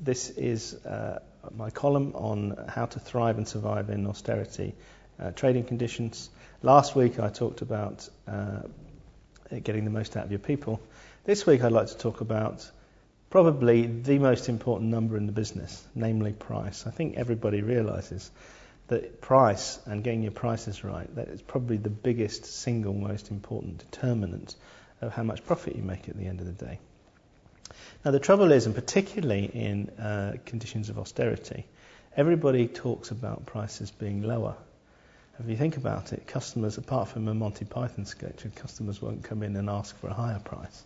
This is my column on how to thrive and survive in austerity trading conditions. Last week I talked about getting the most out of your people. This week I'd like to talk about probably the most important number in the business, namely price. I think everybody realises that price and getting your prices right, that is probably the biggest single most important determinant of how much profit you make at the end of the day. Now the trouble is, and particularly in conditions of austerity, everybody talks about prices being lower. If you think about it, customers, apart from a Monty Python sketch, customers won't come in and ask for a higher price.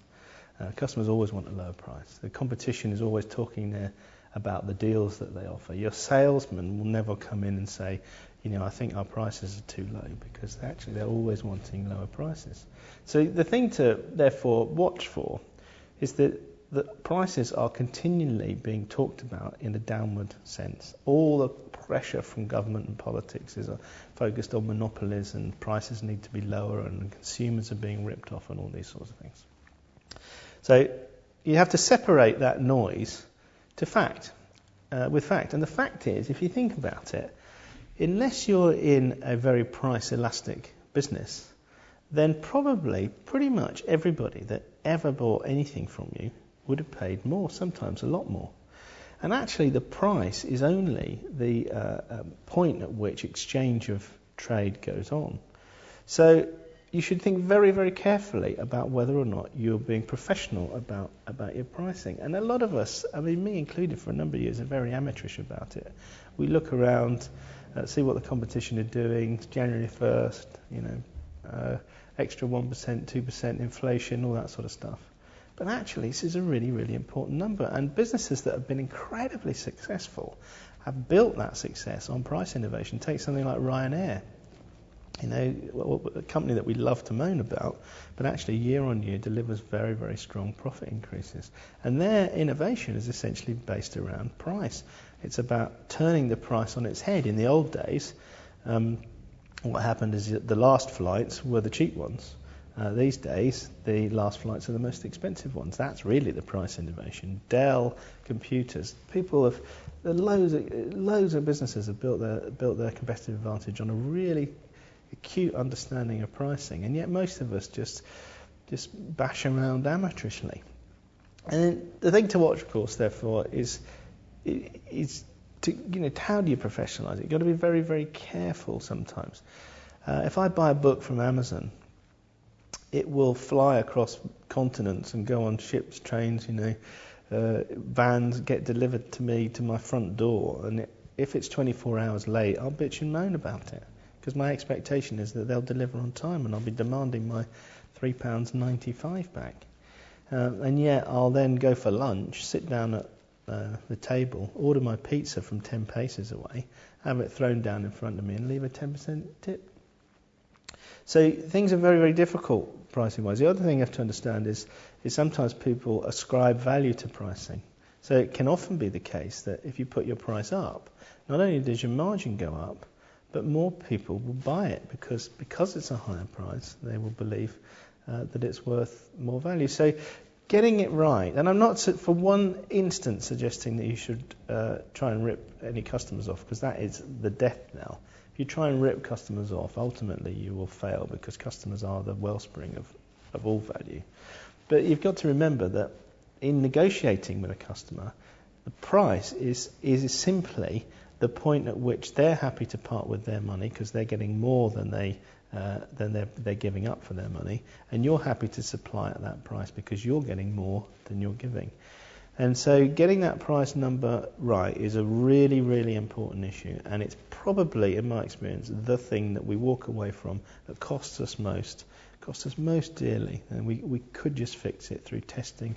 Customers always want a lower price. The competition is always talking there about the deals that they offer. Your salesman will never come in and say, I think our prices are too low, because actually they're always wanting lower prices. So the thing to therefore watch for is that the prices are continually being talked about in a downward sense. All the pressure from government and politics is focused on monopolies, and prices need to be lower, and consumers are being ripped off, and all these sorts of things. So you have to separate that noise to fact, with fact. And the fact is, if you think about it, unless you're in a very price elastic business, then probably pretty much everybody that ever bought anything from you would have paid more, sometimes a lot more. And actually the price is only the point at which exchange of trade goes on. So you should think very, very carefully about whether or not you're being professional about your pricing. And a lot of us, me included for a number of years, are very amateurish about it. We look around, see what the competition are doing. It's January 1st, extra 1%, 2% inflation, all that sort of stuff. But actually, this is a really, really important number. And businesses that have been incredibly successful have built that success on price innovation. Take something like Ryanair. A company that we love to moan about, but actually year on year delivers very, very strong profit increases. And their innovation is essentially based around price. It's about turning the price on its head. In the old days, what happened is that the last flights were the cheap ones. These days, the last flights are the most expensive ones. That's really the price innovation. Dell computers, loads of businesses have built their competitive advantage on a really acute understanding of pricing, and yet most of us just bash around amateurishly. And then the thing to watch, of course, therefore, is to how do you professionalise it? You've got to be very, very careful sometimes. If I buy a book from Amazon, it will fly across continents and go on ships, trains, vans, get delivered to me to my front door, and if it's 24 hours late, I'll bitch and moan about it, because my expectation is that they'll deliver on time, and I'll be demanding my £3.95 back. And yet I'll then go for lunch, sit down at the table, order my pizza from 10 paces away, have it thrown down in front of me, and leave a 10% tip. So things are very, very difficult pricing-wise. The other thing you have to understand is sometimes people ascribe value to pricing. So it can often be the case that if you put your price up, not only does your margin go up, but more people will buy it because it's a higher price. They will believe that it's worth more value. So getting it right, and I'm not for one instant suggesting that you should try and rip any customers off, because that is the death knell. If you try and rip customers off, ultimately you will fail, because customers are the wellspring of all value. But you've got to remember that in negotiating with a customer, the price is simply the point at which they're happy to part with their money, because they're getting more than they're giving up for their money, and you're happy to supply at that price because you're getting more than you're giving. And so getting that price number right is a really, really important issue, and it's probably, in my experience, the thing that we walk away from that costs us most dearly, and we could just fix it through testing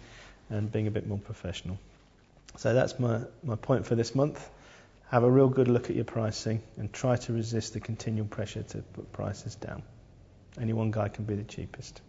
and being a bit more professional. So that's my point for this month. Have a real good look at your pricing and try to resist the continual pressure to put prices down. Any one guy can be the cheapest.